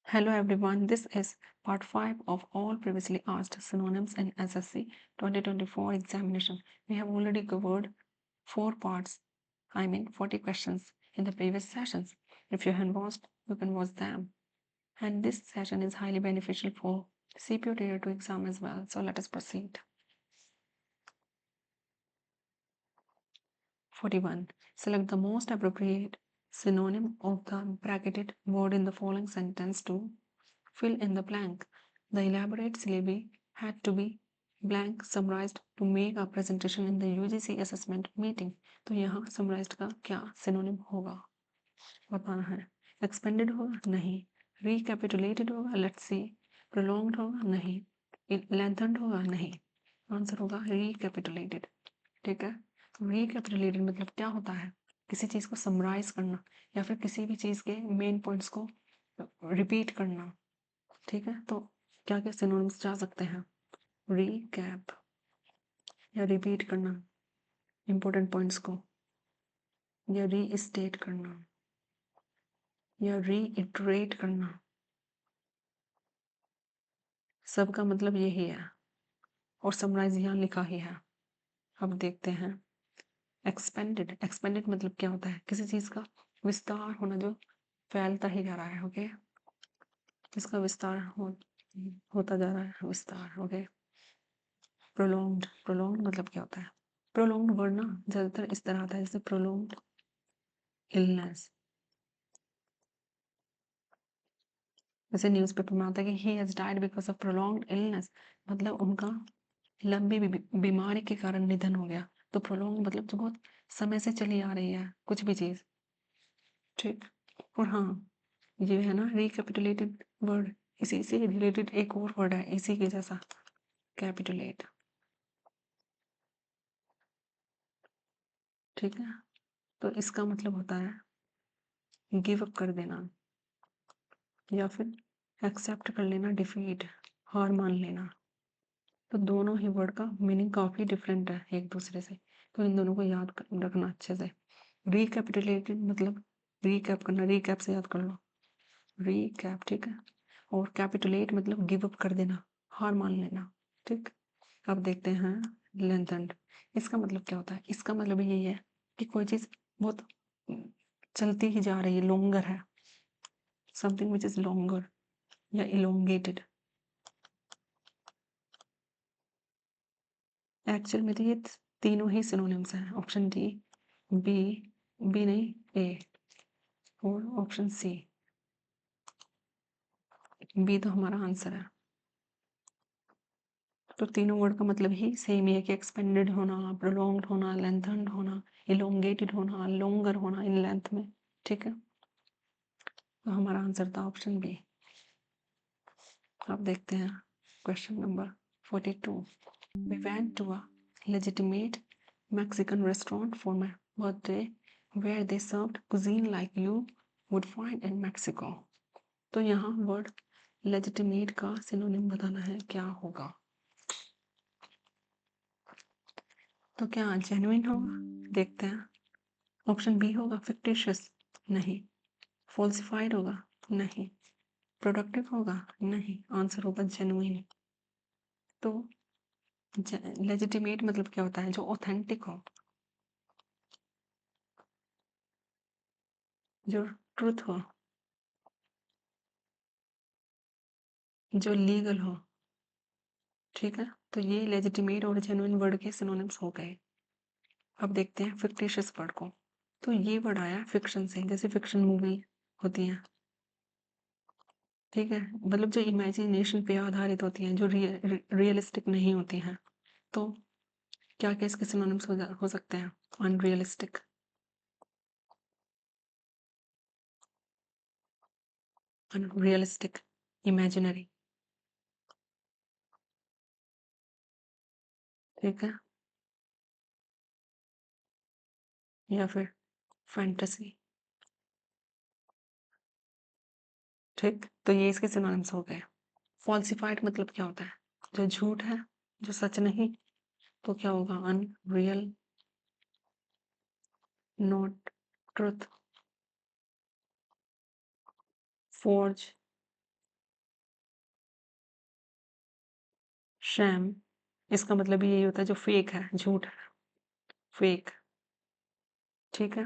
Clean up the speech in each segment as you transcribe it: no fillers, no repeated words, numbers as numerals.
Hello everyone, this is part 5 of all previously asked synonyms in SSC 2024 examination. We have already covered 4 parts, 40 questions in the previous sessions. If you haven't watched, you can watch them. And this session is highly beneficial for CPO Tier 2 exam as well. So let us proceed. 41. Select the most appropriate synonym of the bracketed word in the following sentence to fill in the blank. The elaborate syllabi had to be blank summarized to make a presentation in the UGC assessment meeting. तो यहाँ summarized का क्या synonym होगा बताना है. Expanded होगा नहीं. Recapitulated होगा let's see. Prolonged होगा नहीं. Lengthened होगा नहीं. आंसर होगा recapitulated. ठीक है. Recapitulated मतलब क्या होता है? किसी चीज को समराइज करना या फिर किसी भी चीज के मेन पॉइंट्स को रिपीट करना. ठीक है, तो क्या क्या सिनोनिम्स जा सकते हैं? रीकैप या रिपीट करना इंपॉर्टेंट पॉइंट्स को, या रीस्टेट करना, या रीइटरेट करना. सबका मतलब यही है और समराइज यहाँ लिखा ही है. अब देखते हैं एक्सपेंडेड. एक्सपेंडेड मतलब क्या होता है? किसी चीज का विस्तार होना जो फैलता ही जा रहा है. ओके, इसका विस्तार होता जा रहा है, विस्तार. ओके. प्रोलॉन्ग्ड. प्रोलॉन्ग्ड मतलब क्या होता है? प्रोलॉन्ग्ड वर्ड ना ज्यादातर इस तरह आता है जैसे प्रोलॉन्ग्ड इलनेस. जैसे न्यूज़पेपर में आता है कि he has died because of prolonged illness, मतलब उनका लंबी बीमारी के कारण निधन हो गया. तो प्रोलॉन्ग मतलब जो बहुत समय से चली आ रही है कुछ भी चीज. ठीक. और हाँ, ये है ना रिकैपिटुलेटेड वर्ड, इसी से रिलेटेड एक और वर्ड है इसी के जैसा, कैपिटुलेट. ठीक है, तो इसका मतलब होता है गिव अप कर देना या फिर एक्सेप्ट कर लेना, डिफीट, हार मान लेना. तो दोनों ही वर्ड का मीनिंग काफी डिफरेंट है एक दूसरे से, तो इन दोनों को याद रखना अच्छे से. रिकैपिटुलेटेड मतलब रिकैप करना, रिकैप से याद कर लो, रिकैप. ठीक है. और कैपिटुलेट मतलब गिव अप कर देना, हार मान लेना. ठीक. अब देखते हैं लेंथेंड. इसका मतलब क्या होता है? इसका मतलब यही है कि कोई चीज बहुत चलती ही जा रही है, लॉन्गर है, समथिंग विच इज लॉन्गर या इलोंगेटेड. एक्चुअल में तो ये तीनों ही सिनोनिम्स हैं. ऑप्शन डी, बी, बी नहीं ए, और ऑप्शन सी. बी तो हमारा आंसर है. तो तीनों वर्ड का मतलब ही सेम ही है कि एक्सपेंडेड होना, प्रोलॉन्ग्ड होना, लेंथन्ड होना, इलोंगेटेड होना, लॉन्गर होना इन लेंथ में. ठीक है, तो हमारा आंसर था ऑप्शन बी. अब देखते हैं question number 42. We went to a legitimate Mexican restaurant for my birthday where they served cuisine like you would find in Mexico. तो यहाँ वर्ड legitimate का सिनोनिम बताना है क्या होगा. तो क्या जेन्युइन होगा? देखते हैं. ऑप्शन बी होगा फिक्टिशियस, नहीं. फॉल्सिफाइड होगा, नहीं. प्रोडक्टिव होगा, नहीं. आंसर होगा जेन्युइन. तो लेजिटिमेट मतलब क्या होता है? जो ऑथेंटिक हो, जो ट्रूथ हो, जो लीगल हो. ठीक है, तो ये लेजिटिमेट और जेन्युइन वर्ड के सिनोनिम्स हो गए. अब देखते हैं फिक्टिशियस वर्ड को. तो ये वर्ड आया फिक्शन से, जैसे फिक्शन मूवी होती है. ठीक है, मतलब जो इमेजिनेशन पे आधारित होती हैं, जो रियलिस्टिक नहीं होती हैं. तो क्या क्या इसके सिनोनिम्स हो सकते हैं? Unrealistic, unrealistic, imaginary. ठीक है, या फिर फैंटेसी. ठीक, तो ये इसके सिनोनिम्स हो गए. फॉल्सिफाइड मतलब क्या होता है? जो झूठ है, जो सच नहीं. तो क्या होगा? Unreal, not truth, forge, sham, इसका मतलब यही होता है जो फेक है, झूठ है, फेक, ठीक है।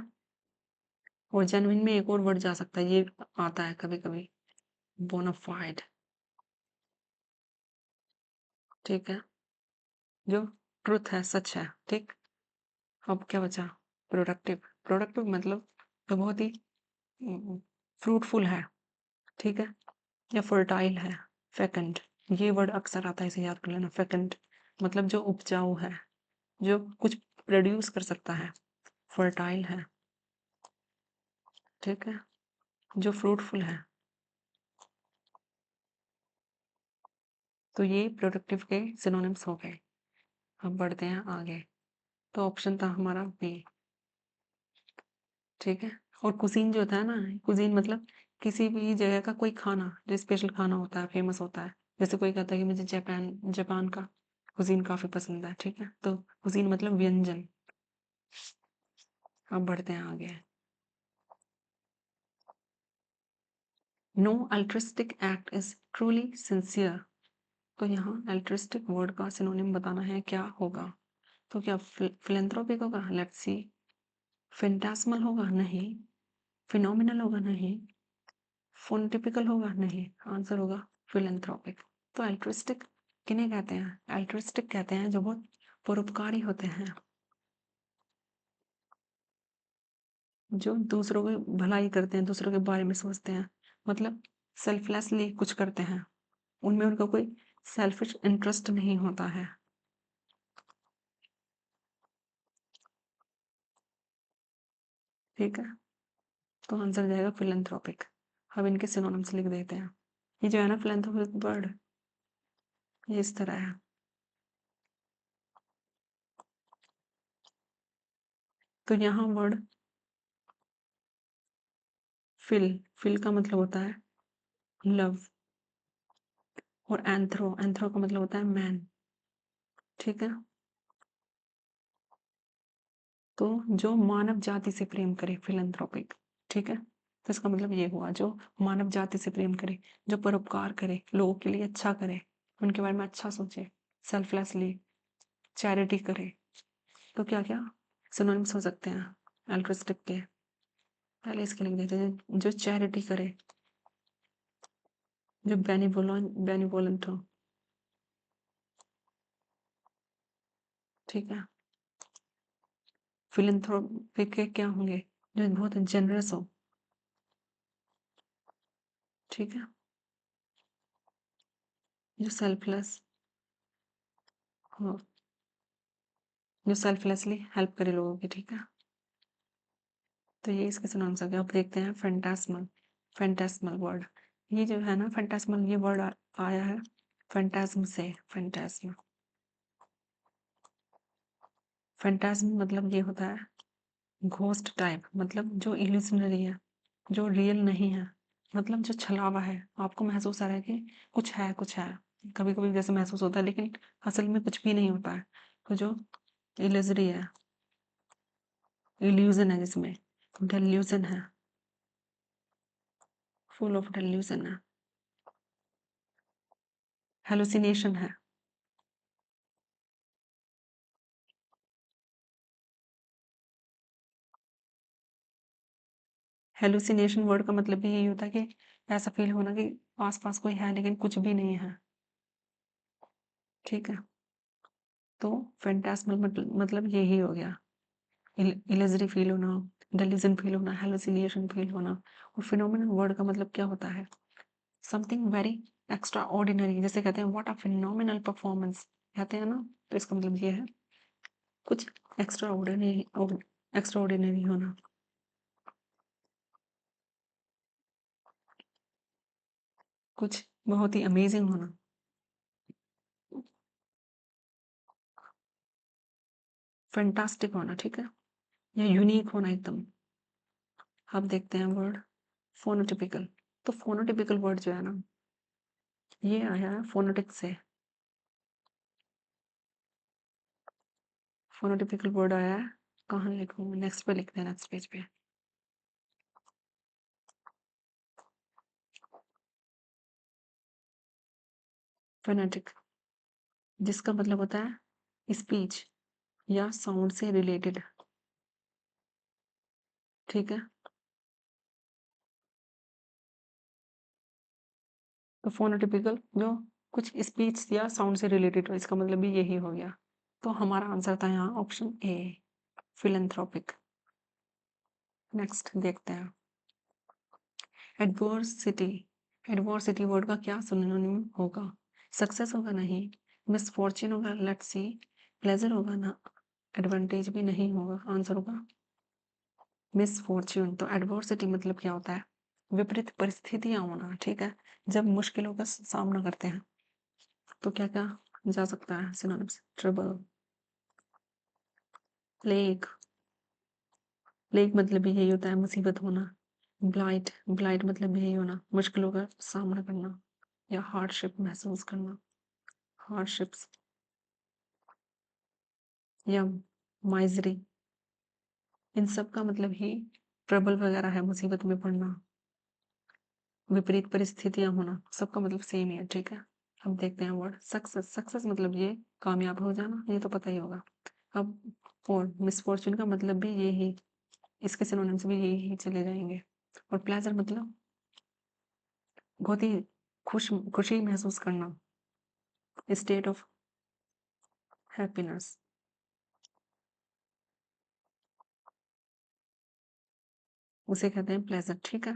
और जेन्युइन में एक और वर्ड जा सकता है, ये आता है कभी-कभी, बोनाफाइड, ठीक है, जो ट्रुथ है, सच है, ठीक। अब क्या बचा? प्रोडक्टिव, प्रोडक्टिव मतलब जो बहुत ही फ्रूटफुल है, ठीक है, या फर्टाइल है, फेकंड, ये वर्ड अक्सर आता है, इसे याद कर लेना, फेकंड मतलब जो उपजाऊ है, जो कुछ प्रोड्यूस कर सकता है, फर्टाइल है, ठीक है, जो फ्रूटफुल है। तो ये प्रोडक्टिव के सिनोनिम्स हो गए। अब बढ़ते हैं आगे। तो ऑप्शन था हमारा बी, ठीक है। और कुजीन जो होता है ना, कुजीन मतलब किसी भी जगह का कोई खाना, जो स्पेशल खाना होता है, फेमस होता है। जैसे कोई कहता है कि मुझे जापान का कुजीन काफी पसंद है, ठीक है, तो कुजीन मतलब व्यंजन। अब बढ़ते हैं आगे। No altruistic act is truly sincere. तो यहाँ अल्ट्रिस्टिक वर्ड का सिनोनिम बताना है, क्या होगा? तो क्या फिलेंथ्रोपिक होगा? Let's see. फेंटास्मल होगा? नहीं। फिनोमिनल होगा? नहीं। फोनटिपिकल होगा? नहीं। आंसर होगा फिलेंथ्रोपिक। तो अल्ट्रिस्टिक किन्हें कहते हैं? अल्ट्रिस्टिक कहते हैं जो बहुत परोपकारी होते हैं, जो दूसरों की भलाई करते हैं, दूसरों के बारे में सोचते हैं, मतलब सेल्फलेसली कुछ करते हैं, उनमें उनका कोई सेल्फिश इंटरेस्ट नहीं होता है, ठीक है। तो आंसर जाएगा फिलेंथ्रोपिक। अब इनके सिनोनिम्स लिख देते हैं। ये जो है ना फिलेंथ्रोपिक वर्ड, ये इस तरह है। तो यहाँ वर्ड फिल का मतलब होता है लव, और एंथ्रो का मतलब होता है मैन, ठीक है। तो जो मानव जाति से प्रेम करे, फिलेंथ्रोपिक, ठीक है। तो इसका मतलब ये हुआ जो मानव जाति से प्रेम करे, जो परोपकार करे, लोगों के लिए अच्छा करे, उनके बारे में अच्छा सोचे, सेल्फलेसली चैरिटी करे। तो क्या क्या सिनोनिम्स हो सकते हैं अल्ट्रिस्टिक के? पहले इसके लिख देते हैं, जो चैरिटी करे, जो बेनिवोलेंट हो, ठीक है। फिलेंथ्रोपिक के क्या होंगे? जो बहुत जनरस हो, ठीक है, जो सेल्फलेस हो, जो सेल्फलेसली हेल्प करे लोगों की, ठीक है। तो ये इसके सिनोनिम्स हो गए। अब देखते हैं फैंटास्मल, फैंटास्मल वर्ड। ये जो है ना फैंटास्मल, ये वर्ड आया है फैंटास्म से, फैंटास्म। फैंटास्म मतलब ये होता है घोस्ट टाइप, मतलब जो इल्यूजनरी है, जो रियल नहीं है, मतलब जो छलावा है, आपको महसूस आ रहा है कि कुछ है, कुछ है, कभी कभी जैसे महसूस होता है, लेकिन असल में कुछ भी नहीं होता है। तो जो इल्यूजरी है, इल्यूजन है, जिसमें डेल्यूजन है, फुल ऑफ डेल्यूजन है, हेलुसिनेशन है। हेलुसिनेशन वर्ड का मतलब भी यही होता है कि ऐसा फील होना कि आसपास कोई है लेकिन कुछ भी नहीं है, ठीक है। तो फैंटास्मल मतलब यही हो गया, इलेजरी फील होना, डेल्यूजन फील होना, हेलुसिनेशन फील होना। और फिनोमिनल वर्ड का मतलब क्या होता है? समथिंग वेरी एक्स्ट्रा ऑर्डिनरी, जैसे कहते हैं व्हाट अ फिनोमिनल परफॉर्मेंस, कहते हैं ना, तो इसका मतलब ये है कुछ एक्स्ट्रा ऑर्डिनरी, एक्स्ट्रा ऑर्डिनरी होना, कुछ बहुत ही अमेजिंग होना, फैंटास्टिक होना, ठीक है, या यूनिक होना एकदम। अब देखते हैं वर्ड फोनोटिपिकल। तो फोनोटिपिकल वर्ड जो है ना, ये आया है फोनेटिक से। फोनोटिपिकल वर्ड आया है, कहाँ लिखूँ? नेक्स्ट पे लिखते हैं, नेक्स्ट पेज पे। फोनेटिक, जिसका मतलब होता है स्पीच या साउंड से रिलेटेड। ठीक है, तो फोनोटिपिकल जो कुछ स्पीच या साउंड से रिलेटेड हो, इसका मतलब भी यही हो गया। तो हमारा आंसर था यहाँ ऑप्शन ए, फिलेंथ्रोपिक। नेक्स्ट देखते हैं, एडवर्सिटी। एडवर्सिटी वर्ड का क्या सिनोनिम होगा? सक्सेस होगा नहीं, मिसफॉर्च्यून होगा, लेट्स सी, प्लेजर होगा ना, एडवांटेज भी नहीं होगा, आंसर होगा मिसफॉर्च्यून। तो एडवर्सिटी मतलब क्या होता है? विपरीत परिस्थितियां होना। ठीक है, जब मुश्किलों का सामना करते हैं तो क्या क्या जा सकता है सिनोनिम्स? ट्रबल, प्लेग, प्लेग मतलब भी यही होता है मुसीबत होना। ब्लाइट, ब्लाइट मतलब भी यही होना, मुश्किलों का सामना करना या हार्डशिप महसूस करना, हार्डशिप्स। या माइजरी, इन सब का मतलब ही ट्रबल वगैरह है, मुसीबत में पड़ना, विपरीत परिस्थितियां होना, सबका मतलब सेम ही है। ठीक है, अब देखते हैं वर्ड सक्सेस। सक्सेस मतलब ये कामयाब हो जाना, ये तो पता ही होगा। अब और मिसफॉर्चून का मतलब भी यही, इसके सिनोनिम्स भी यही चले जाएंगे। और प्लेजर मतलब बहुत ही खुशी महसूस करना, स्टेट ऑफ हैप्पीनेस, उसे कहते हैं प्लेजर। ठीक है,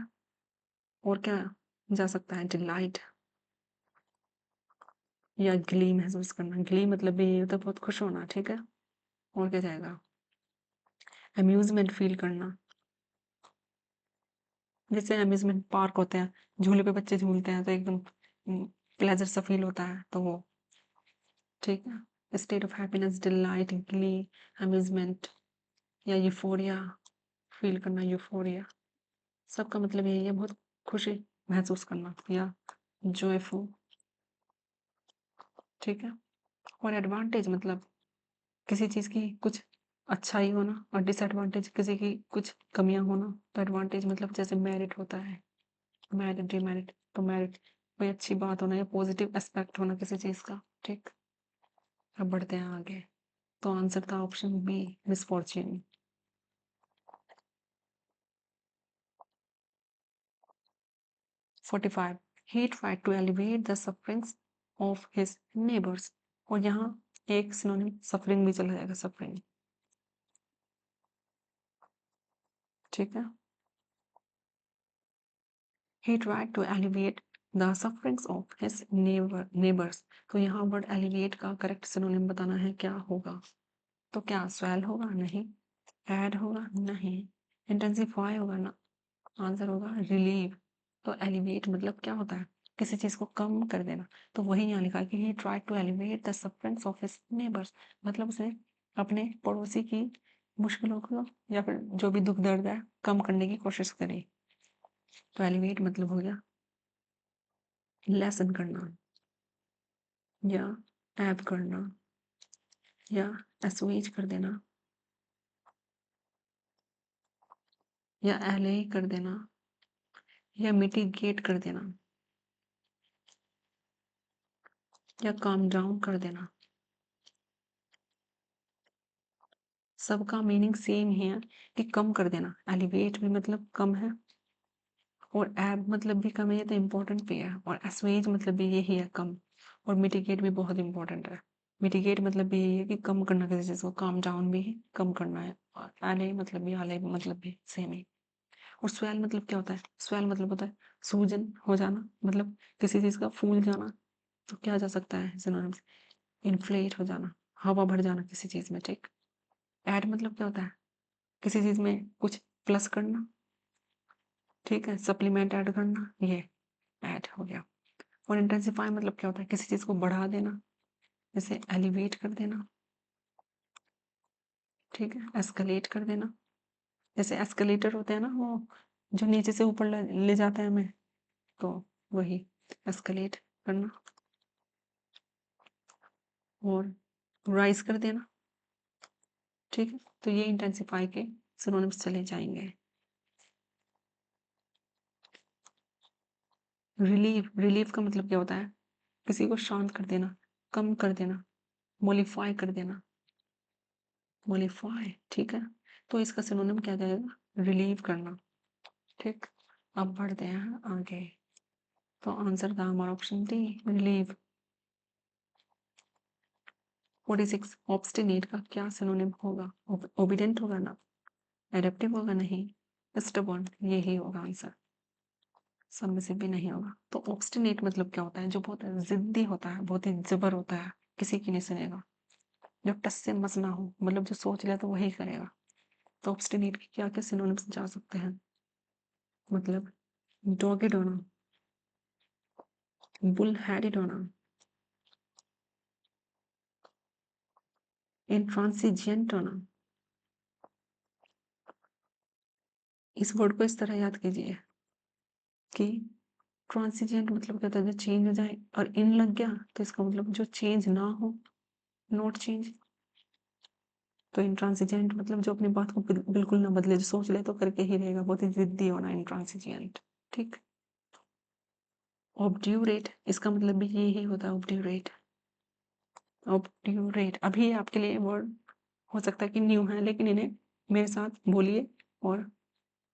और क्या जा सकता है? डिलाइट या ग्ली महसूस करना, ग्ली मतलब भी ये होता है बहुत खुश होना। ठीक है, और क्या जाएगा? अम्यूजमेंट फील करना, जैसे अम्यूजमेंट पार्क होते हैं, झूले पे बच्चे झूलते हैं तो एकदम प्लेजर सा फील होता है, तो वो। ठीक है, state of happiness, delight, Glee, amusement या यूफोरिया, फील करना, यूफोरिया, सबका मतलब यही है बहुत खुशी महसूस करना या जॉयफुल। ठीक है, और एडवांटेज मतलब किसी चीज की कुछ अच्छाई होना, और डिसएडवांटेज किसी की कुछ कमियां होना। तो एडवांटेज मतलब जैसे मेरिट होता है, मेरिट, डिमेरिट, तो मेरिट कोई अच्छी बात होना या पॉजिटिव एस्पेक्ट होना किसी चीज का। ठीक, अब बढ़ते हैं आगे, तो आंसर था option B, misfortune. 45, he tried to alleviate the sufferings of his neighbors। और यहाँ एक सिनोनिम सफरिंग भी चला जाएगा, सफरिंग। ठीक है, he tried to alleviate the sufferings of his neighbors। तो यहाँ वर्ड alleviate का करेक्ट सिनोनिम बताना है, क्या होगा? तो क्या स्वेल होगा? नहीं। ऐड होगा? नहीं। इंटेंसिफाई होगा ना, आंसर होगा रिलीव। तो एलिवेट मतलब क्या होता है? किसी चीज को कम कर देना। तो वही यहाँ लिखा है कि he try to elevate the sufferings of his neighbours, मतलब उसने अपने पड़ोसी की मुश्किलों को या फिर जो भी दुख दर्द है कम करने की कोशिश करी। तो एलिवेट मतलब हो गया लेसन करना या ऐप करना या एसोएज कर देना या एले कर देना या मिटिगेट कर देना या काम डाउन कर देना। सबका मीनिंग सेम ही है कि कम कर देना। एलिवेट भी मतलब कम है, और एब मतलब भी कम है, ये तो इम्पोर्टेंट भी है। और एसवेज मतलब भी यही है, कम। और मिटिगेट भी बहुत इंपॉर्टेंट है। मिटिगेट मतलब भी यही है कि कम करना किसी चीज को, काम डाउन भी कम करना है। और एले मतलब भी, आले मतलब भी सेम ही। और स्वेल मतलब क्या होता है? स्वेल मतलब होता है सूजन हो जाना, मतलब किसी चीज का फूल जाना। तो क्या जा सकता है सिनोनिम्स? इन्फ्लेट हो जाना, हवा भर जाना किसी चीज में। ठीक, ऐड मतलब क्या होता है? किसी चीज में कुछ प्लस करना। ठीक है, सप्लीमेंट ऐड करना, ये ऐड हो गया। और इंटेंसिफाई मतलब क्या होता है? किसी चीज को बढ़ा देना, जैसे एलिवेट कर देना। ठीक है, एस्केलेट कर देना, जैसे एस्केलेटर होते हैं ना वो, जो नीचे से ऊपर ले जाते हैं हमें, तो वही एस्केलेट करना। और राइज कर देना। ठीक है, तो ये इंटेंसिफाई के सिनोनिम्स चले जाएंगे। रिलीव, रिलीव का मतलब क्या होता है? किसी को शांत कर देना, कम कर देना, मोलिफाई कर देना, मोलिफाई, ठीक है। तो इसका सिनोनिम क्या जाएगा, रिलीव करना, ठीक। अब बढ़ते हैं आगे। तो आंसर था हमारा ऑप्शन डी, रिलीव। 46, ऑब्स्टिनेट का क्या सिनोनिम होगा, ओबीडेंट होगा ना, एडेप्टिव होगा नहीं, स्टबर्न, यही होगा आंसर, सब में से भी नहीं होगा। तो ऑब्स्टिनेट मतलब क्या होता है, जो बहुत जिद्दी होता है, बहुत ही जबर होता है, किसी की नहीं सुनेगा, जो टस से मस ना हो, मतलब जो सोच लिया तो वही करेगा। तो ऑब्स्टिनेट की क्या क्या सिनोनिम्स जा सकते हैं, मतलब डॉगिड होना, बुल हेडेड होना, इंट्रांसिजेंट होना। इस वर्ड को इस तरह याद कीजिए कि ट्रांसिजेंट मतलब क्या होता है, जो चेंज हो जाए, और इन लग गया तो इसका मतलब जो चेंज ना हो, नॉट चेंज। तो इंट्रांसिजेंट मतलब जो अपनी बात को बिल्कुल ना बदले, जो सोच ले तो करके ही रहेगा, बहुत ही जिद्दी होना, इंट्रांसिजेंट, ठीक। ऑब्ड्यूरेट, इसका मतलब भी यही होता है, ऑब्ड्यूरेट। ऑब्ड्यूरेट अभी आपके लिए वर्ड हो सकता है कि न्यू है, लेकिन इन्हें मेरे साथ बोलिए और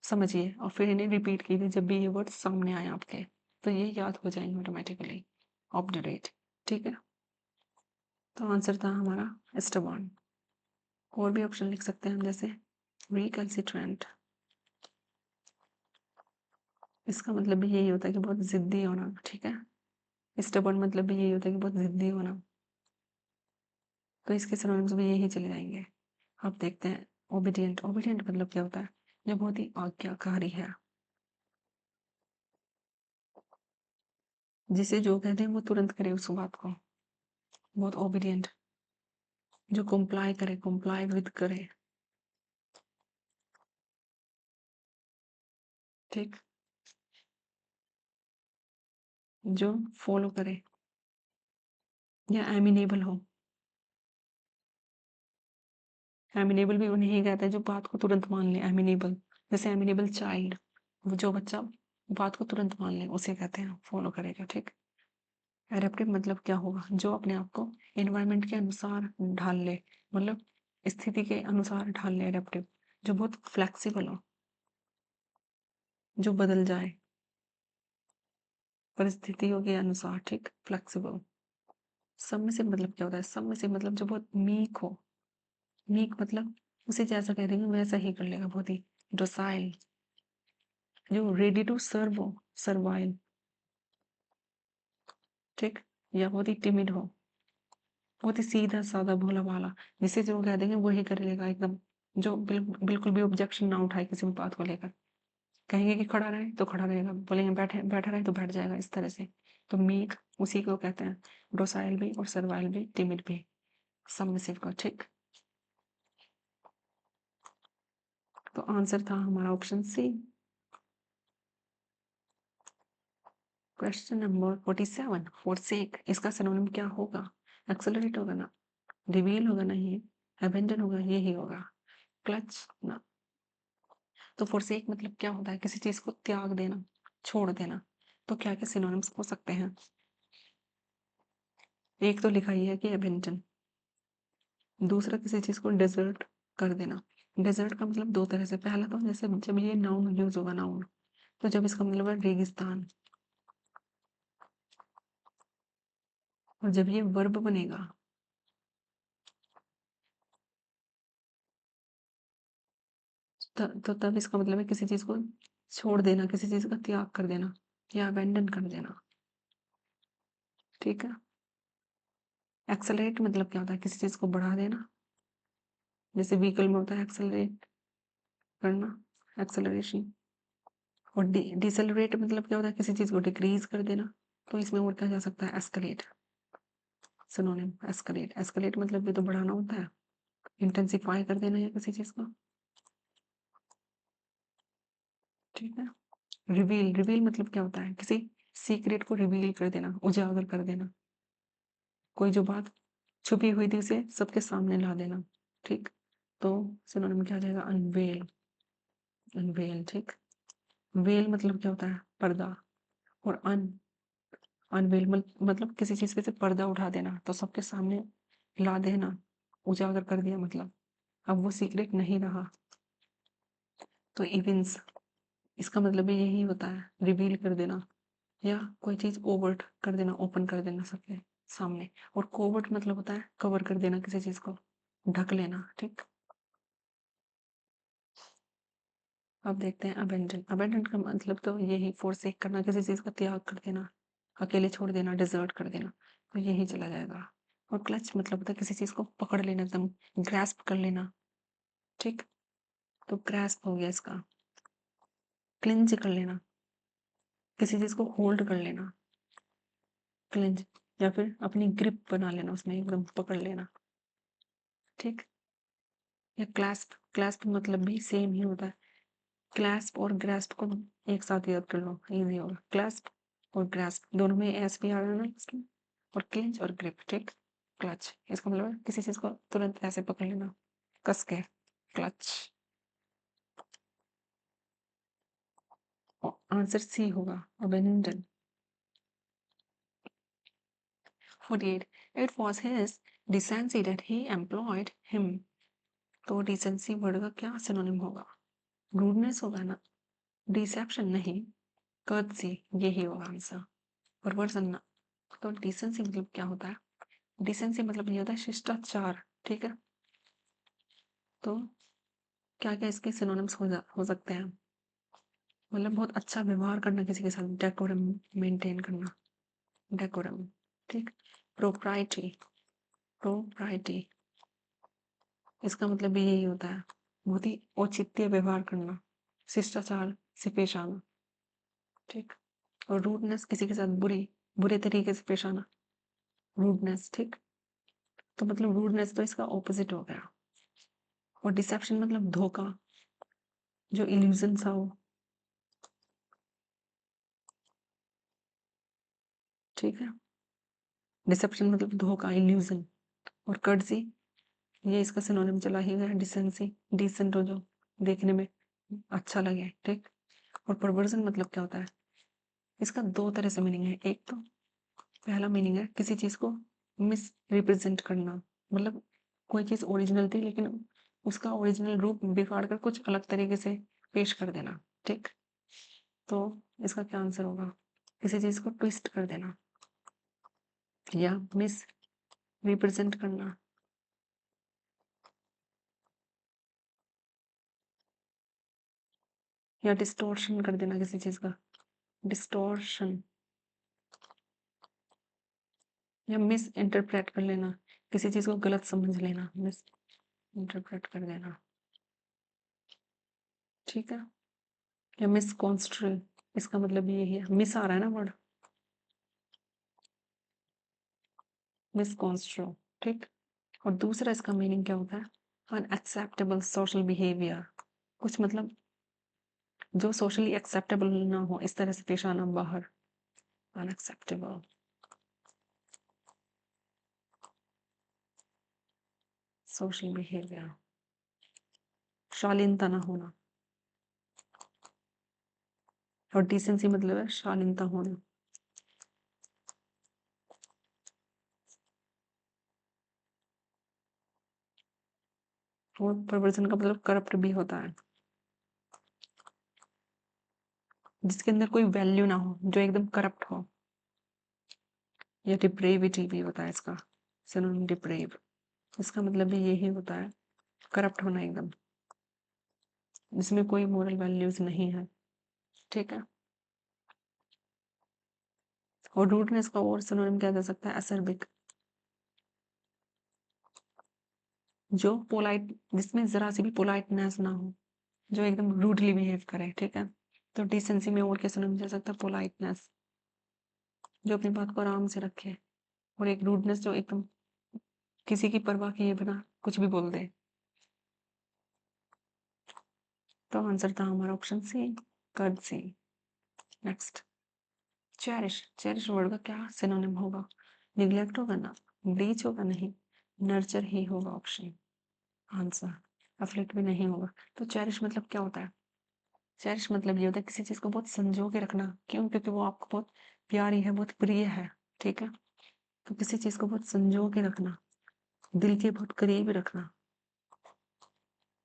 समझिए, और फिर इन्हें रिपीट कीजिए जब भी ये वर्ड सामने आए आपके, तो ये याद हो जाएंगे ऑटोमेटिकली, ऑब्ड्यूरेट, ठीक है। तो आंसर था हमारा स्टबर्न। और भी ऑप्शन लिख सकते हैं हम, जैसे रिकल्सिट्रेंट, इसका मतलब भी यही होता है कि बहुत जिद्दी होना, ठीक है। स्टबर्न मतलब भी यही होता है कि बहुत जिद्दी होना, तो इसके सिनोनिम्स भी यही चले जाएंगे। अब देखते हैं ओबीडियंट। ओबीडियंट मतलब क्या होता है, जो बहुत ही आज्ञाकारी है, जिसे जो कहते हैं वो तुरंत करे उस बात को, बहुत ओबीडियंट, जो कंप्लाई करे, कंप्लाई विद करे, ठीक, जो फॉलो करे, या एमिनेबल हो। एमिनेबल भी उन्हें ही कहते हैं जो बात को तुरंत मान ले, एमिनेबल। जैसे एमिनेबल चाइल्ड, वो जो बच्चा बात को तुरंत मान ले उसे कहते हैं फॉलो करेगा, ठीक। एडेप्टिव मतलब क्या होगा, जो अपने आप को एनवायरनमेंट के अनुसार ढाल ले, मतलब स्थिति के अनुसार ढाल ले, एडेप्टिव। जो बहुत फ्लेक्सिबल हो, जो बदल जाए परिस्थितियों के अनुसार, ठीक, फ्लेक्सिबल। सबमिसिव मतलब क्या होता है, सबमिसिव मतलब जो बहुत मीक हो, मीक मतलब उसे जैसा कह देंगे वैसा ही कर लेगा, बहुत ही डोसाइल, जो रेडी टू सर्व हो, सर्वाइल, ठीक, या बहुत ही टिमिड हो, बहुत ही सीधा साधा भोला भाला, जिसे जो कह देंगे वही कर लेगा एकदम, जो बिल्कुल भी ऑब्जेक्शन ना उठाए किसी भी बात को लेकर। कहेंगे कि खड़ा रहे तो खड़ा रहेगा, बोलेंगे बैठे बैठा रहे तो बैठ जाएगा, इस तरह से। तो मीक उसी को कहते हैं, डोसाइल भी और सर्वाइल भी, टिमिड भी, सबमिसिव को, ठीक। तो आंसर था हमारा option C. Question number 47, forsake, इसका सिनोनिम क्या होगा, एक्सेलरेट होगा ना, रिवील होगा ना, ये अबेंडन होगा, यही होगा, क्लच ना। तो फोरसेक मतलब क्या होता है, किसी चीज को त्याग देना, छोड़ देना। तो क्या क्या सिनोनिम्स हो सकते हैं, एक तो लिखा ही है कि अबेंडन, दूसरा किसी चीज को डेजर्ट कर देना। डेजर्ट का मतलब दो तरह से, पहला तो जैसे जब ये नाउन यूज होगा, नाउन, तो जब इसका मतलब है रेगिस्तान, और जब ये वर्ब बनेगा तो तब इसका मतलब है किसी चीज को छोड़ देना, किसी चीज का त्याग कर देना, या अबेंडन कर देना, ठीक है। एक्सेलरेट मतलब क्या होता है, किसी चीज को बढ़ा देना, जैसे व्हीकल में होता है एक्सेलरेट करना, एक्सेलरेशन। और डिसेलरेट मतलब क्या होता है, किसी चीज को डिक्रीज कर देना। तो इसमें और क्या जा सकता है, एस्केलेट, सिनोनिम एस्केलेट। एस्केलेट मतलब भी तो बढ़ाना होता है, इंटेंसिफाई कर देना या किसी चीज को, ठीक है। रिवील, रिवील मतलब क्या होता है, किसी सीक्रेट को रिवील कर देना, उजागर कर देना, कोई जो बात छुपी हुई थी उसे सबके सामने ला देना, ठीक। तो सिनोनिम क्या हो जाएगा, अनवेल, अनवेल, ठीक। वेल मतलब क्या होता है, पर्दा, और अनवेल मतलब किसी चीज पे से पर्दा उठा देना, तो सबके सामने ला देना, उजागर कर दिया, मतलब अब वो सीक्रेट नहीं रहा। तो इवेंट्स, इसका मतलब भी यही होता है, रिवील कर देना या कोई चीज ओवर्ट कर देना, ओपन कर देना सबके सामने। और कोवर्ट मतलब होता है कवर कर देना, किसी चीज को ढक लेना, ठीक। अब देखते हैं अबेंडन। अबेंडन का मतलब तो यही फोरसेक करना, किसी चीज का त्याग कर देना, अकेले छोड़ देना, डिजर्ट कर देना, तो यही चला जाएगा। और क्लच मतलब होता है किसी चीज को पकड़ लेना, एकदम ग्रैस्प कर लेना, ठीक। तो ग्रैस्प हो गया इसका। क्लिंच कर लेना, किसी चीज को होल्ड कर लेना, क्लिंच, या फिर अपनी ग्रिप बना लेना, उसमें एकदम पकड़ लेना, ठीक। या क्लैस्प, क्लैस्प मतलब भी सेम ही होता है। क्लैस्प और ग्रैस्प को एक साथ याद कर लो, इजी होगा। क्लैस्प और ग्रैस्प दोनों में एस भी आ रहा है ना इसमें, और क्लिंच और ग्रिप, ठीक। क्लच, इसका मतलब है किसी चीज को तुरंत ऐसे पकड़ लेना, कस के, क्लच। आंसर सी होगा, abandon. 48. It was his decency that he employed him. तो डिसेंसी वर्ड का क्या सिनोनिम होगा? रूडनेस होगा ना, डिसेप्शन नहीं, कर्टसी, यही होगा आंसर। परवर्सन ना। तो डिसेंसी मतलब क्या होता है? डिसेंसी मतलब ये होता है शिष्टाचार, ठीक है। तो क्या क्या इसके सिनोनिम्स हो सकते हैं? मतलब बहुत अच्छा व्यवहार करना किसी के साथ, डेकोरम मेंटेन करना, डेकोरम, ठीक। प्रोप्राइटी, प्रोप्राइटी, इसका मतलब भी यही होता है बहुत ही औचित्य व्यवहार करना, शिष्टाचार से पेश आना, ठीक। और रूडनेस किसी के साथ बुरे तरीके से पेश आना, रूडनेस, ठीक। तो मतलब रूडनेस तो इसका ऑपोजिट हो गया। और डिसेप्शन मतलब धोखा, जो इल्यूजन सा हो, ठीक है। डिसेप्शन मतलब धोखा, इल्यूजन। और कर्टसी, ये इसका सिनोनिम चला ही गया, डिसेंसी, डिसेंट हो जो देखने में अच्छा लगे, ठीक। और परवर्जन मतलब क्या होता है? इसका दो तरह से मीनिंग है। एक तो पहला मीनिंग है किसी चीज को मिस रिप्रेजेंट करना, मतलब कोई चीज ओरिजिनल थी लेकिन उसका ओरिजिनल रूप बिगाड़ कर कुछ अलग तरीके से पेश कर देना, ठीक। तो इसका क्या आंसर होगा? किसी चीज को ट्विस्ट कर देना या मिस रिप्रेजेंट करना। या डिस्टोर्शन कर देना किसी चीज का, डिस्टोर्शन। या मिस इंटरप्रेट कर लेना, किसी चीज को गलत समझ लेना, मिस इंटरप्रेट कर देना, ठीक है। या मिस कॉन्स्ट्रल, इसका मतलब भी यही है, मिस आ रहा है ना वर्ड, मिस कॉन्स्ट्रल, ठीक। और दूसरा इसका मीनिंग क्या होता है? अनएक्सेप्टेबल सोशल बिहेवियर, कुछ मतलब जो सोशली एक्सेप्टेबल ना हो, इस तरह से पेश आना बाहर, अनएक्सेप्टेबल। सोशल बिहेवियर, शालीनता ना होना। और डिसेंसी मतलब है शालीनता होना। और परवर्जन का मतलब करप्ट भी होता है, जिसके अंदर कोई वैल्यू ना हो, जो एकदम करप्ट हो। या डिप्रेविटी भी होता है इसका सिनोनिम, डिप्रेव, इसका मतलब भी यही होता है करप्ट होना एकदम, जिसमें कोई मोरल वैल्यूज नहीं है, ठीक है। और रूडनेस का और सिनोनिम क्या जा सकता है? असर्बिक, जो पोलाइट, जिसमें जरा सी भी पोलाइटनेस ना हो, जो एकदम रूडली बिहेव करे, ठीक है। तो डिसेंसी में और क्या सिनोनिम जा सकता है? पोलाइटनेस, जो अपनी बात को आराम से रखे। और एक रूडनेस जो एकदम किसी की परवाह किए बिना कुछ भी बोल दे। तो आंसर था हमारा option C, courtesy. Next, cherish, cherish word का क्या सिनोनिम होगा? निग्लेक्ट होगा ना, ब्लीच होगा नहीं, नर्चर ही होगा ऑप्शन आंसर। अफ्लिक्ट भी नहीं होगा। तो चेरिश मतलब क्या होता है? चेरिश मतलब ये होता है किसी चीज को बहुत संजो के रखना, क्यों? क्योंकि वो आपको बहुत प्यारी है, बहुत प्रिय है, ठीक है। तो किसी चीज को बहुत संजो के रखना, दिल के बहुत करीब रखना,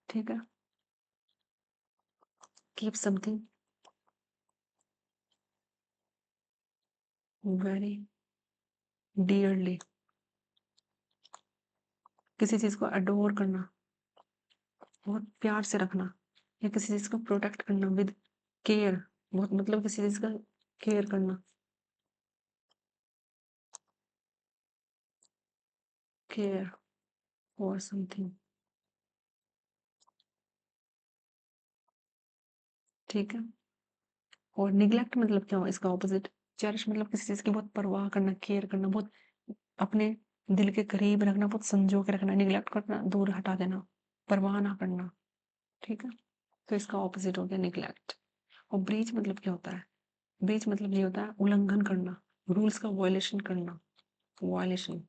ठीक है। कीप समथिंग वेरी डियरली, किसी चीज को अडोर करना, बहुत प्यार से रखना, या किसी चीज को प्रोटेक्ट करना विद केयर, बहुत मतलब किसी चीज का केयर करना, केयर फॉर समथिंग, ठीक है। और निग्लेक्ट मतलब क्या हो, इसका ऑपोजिट। चेरिश मतलब किसी चीज की बहुत परवाह करना, केयर करना, बहुत अपने दिल के करीब रखना, बहुत संजो के रखना। निग्लेक्ट करना, दूर हटा देना, परवाह ना करना, ठीक है। तो इसका ऑपोजिट हो गया निग्लेक्ट। और ब्रीच मतलब क्या होता है? ब्रीच मतलब ये होता है उल्लंघन करना, रूल्स का वायलेशन करना, वायलेशन।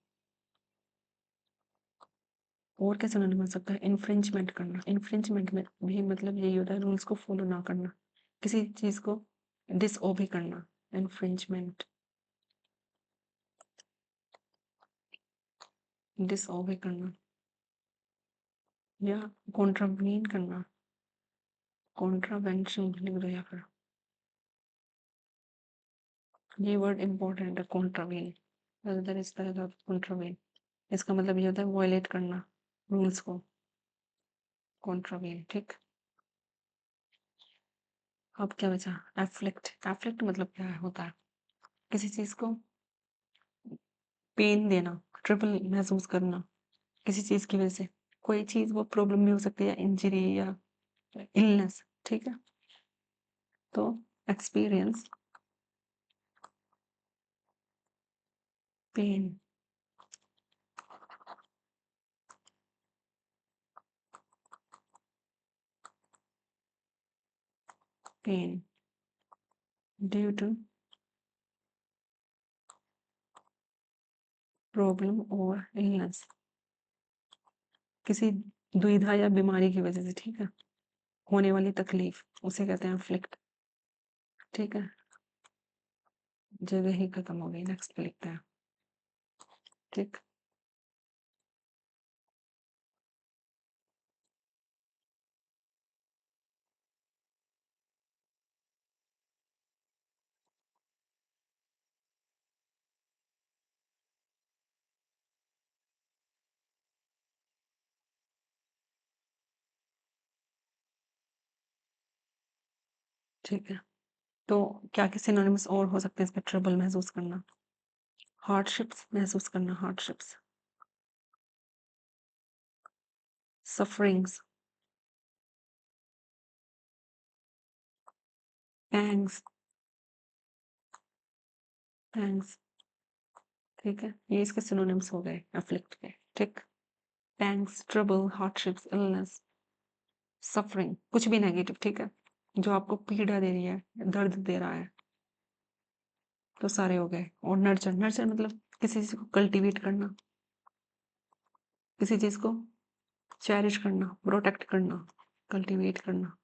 और क्या सिनोनिम हो सकता है? इन्फ्रिंजमेंट करना। इन्फ्रिंजमेंट में भी मतलब यही होता है रूल्स को फॉलो ना करना, किसी चीज को डिसओबे करना, इन्फ्रिंजमेंट, डिसओबे करना, या कॉन्ट्रावीन करना, कॉन्ट्रावेंशन लिख दो, या फिर ये वर्ड इंपॉर्टेंट है, कॉन्ट्रावीन, अदर इस तरह का कॉन्ट्रावीन, इसका मतलब ये होता है वायलेट करना रूल्स को, कॉन्ट्रावीन, ठीक। अब क्या बचा? एफ्लिक्ट। एफ्लिक्ट मतलब क्या होता है? किसी चीज को पेन देना, ट्रबल महसूस करना किसी चीज की वजह से, कोई चीज वो प्रॉब्लम भी हो सकती है, इंजरी या इलनेस, ठीक है। तो experience pain, pain due to problem और इलनेस, किसी दुविधा या बीमारी की वजह से, ठीक है, होने वाली तकलीफ, उसे कहते हैं अफ्लिक्ट, ठीक है। जगह ही खत्म हो गई, नेक्स्ट पे लिखते हैं, ठीक। ठीक है, तो क्या क्या सिनोनिम्स और हो सकते हैं इसमें? ट्रबल महसूस करना, हार्डशिप्स महसूस करना, हार्डशिप्स, सफरिंग्स, पैंग्स, पैंग्स, ठीक है। ये इसके सिनोनिम्स हो गए अफ्लिक्ट के, ठीक। Pangs, trouble, hardships, illness, suffering, कुछ भी नेगेटिव, ठीक है, जो आपको पीड़ा दे रही है, दर्द दे रहा है, तो सारे हो गए। और नर्चर, नर्चर मतलब किसी चीज को कल्टीवेट करना, किसी चीज को चेरिश करना, प्रोटेक्ट करना, कल्टीवेट करना,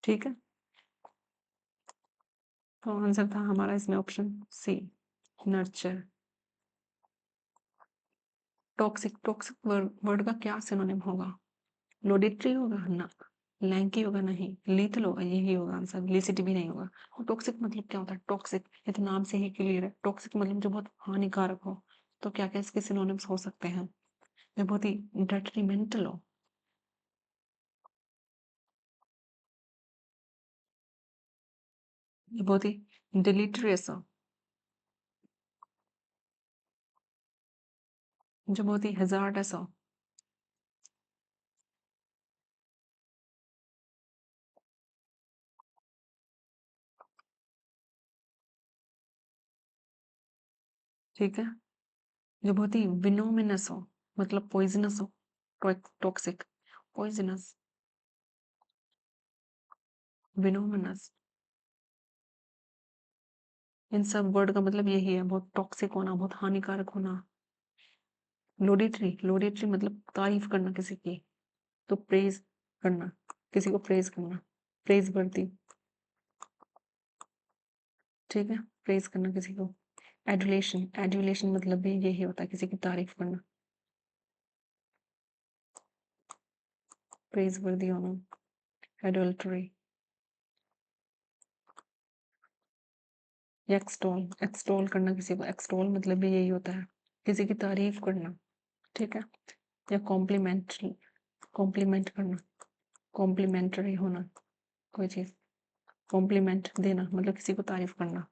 ठीक है। तो आंसर था हमारा इसमें option C, nurture. Toxic, toxic word का क्या सिनोनिम होगा? लोडेटरी होगा ना, लैंकी होगा नहीं, लीथल होगा, यही होगा आंसर, लिसिटी भी नहीं होगा। और टॉक्सिक मतलब क्या होता है? टॉक्सिक, ये तो नाम से ही क्लियर है, टॉक्सिक मतलब जो बहुत हानिकारक हो। तो क्या क्या इसके सिनोनिम्स हो सकते हैं? जो बहुत ही डेट्रीमेंटल हो, जो बहुत ही डिलीटरियस हो, जो बहुत ही हैजार्डस हो, ठीक है, जो बहुत ही विनोमिनस हो, मतलब पॉइजनस हो, टॉक्सिक, पॉइजनस, विनोमिनस, इन सब वर्ड का मतलब यही है, बहुत टॉक्सिक होना, बहुत हानिकारक होना। लोडेटरी, लोडेटरी मतलब तारीफ करना किसी की, तो प्रेज करना, किसी को प्रेज करना, प्रेज वर्दी, ठीक है। प्रेज करना किसी को। एडुलेशन, एडुलेशन मतलब भी यही होता है किसी की तारीफ करना। प्रेज वर्दी होना। एडल्टरी, एक्सटोल, एक्सटोल करना किसी को। एक्सटोल मतलब भी यही होता है किसी की तारीफ करना, ठीक है। या कॉम्प्लीमेंट, कॉम्प्लीमेंट करना, कॉम्प्लीमेंटरी होना कोई चीज, कॉम्प्लीमेंट देना मतलब किसी को तारीफ करना।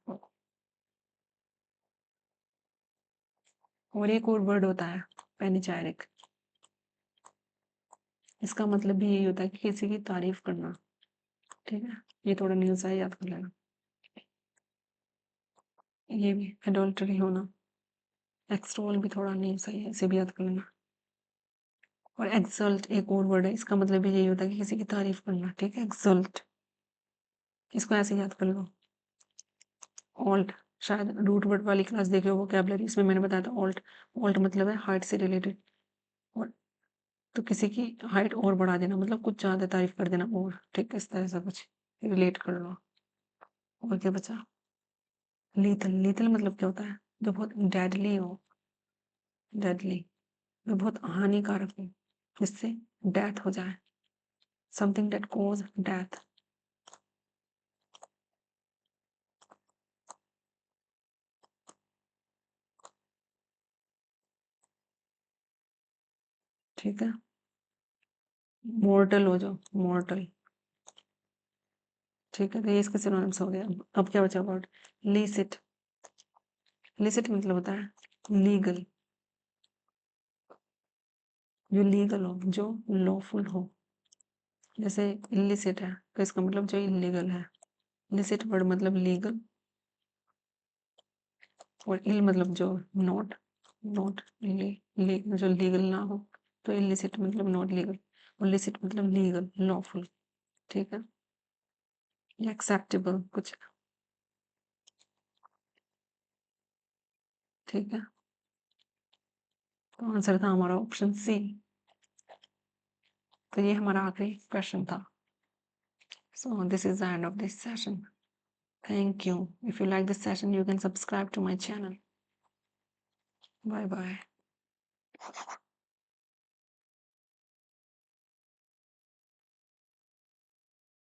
और एक और वर्ड होता है पैनिचायरिक, इसका मतलब भी यही होता है कि किसी की तारीफ करना, ठीक है। ये थोड़ा न्यू सा है, याद कर लेना। ये भी एडल्टरी होना, एक्सटोल भी थोड़ा न्यू सा है, इसे भी याद कर लेना। और एक्सल्ट एक और वर्ड है, इसका मतलब भी यही होता है कि किसी की तारीफ करना, ठीक है। एक्सल्ट, इसको ऐसे याद कर लो। ऑल्ट, शायद रूट वर्ड वाली क्लास देखे हो वोकैबुलरी, इसमें मैंने बताया था ऑल्ट। ऑल्ट मतलब है हाइट से रिलेटेड, और तो किसी की हाइट और बढ़ा देना मतलब कुछ ज्यादा तारीफ कर देना, और ठीक है, इस तरह से कुछ रिलेट कर लो। और क्या बचा? लीथल, लीथल मतलब क्या होता है? जो बहुत डेडली हो, डेडली, जो बहुत हानिकारक हो, जिससे डेथ हो जाए, समथिंग दैट कॉज डेथ। ठीक है, मॉर्टल हो जाओ, मॉर्टल, ठीक है। तो ये इसके सिनोनिम्स हो गया। अब क्या बचा वर्ड? लीसिट, लीसिट मतलब होता है लीगल, जो लीगल हो, जो लॉफुल हो। जैसे इलिसिट है तो इसका मतलब जो इलीगल है। लिसिट वर्ड मतलब लीगल, और इल मतलब जो नॉट, नॉट जो लीगल ना हो, तो इलिसिट मतलब नॉट लीगल, और लिसिट मतलब लीगल, लॉफुल, ठीक है। एक्सेप्टेबल कुछ, ठीक है। तो आंसर था हमारा ऑप्शन सी। तो ये हमारा आखिरी क्वेश्चन था। So this is the end of this session. Thank you. If you like this session, you can subscribe to my channel. Bye bye.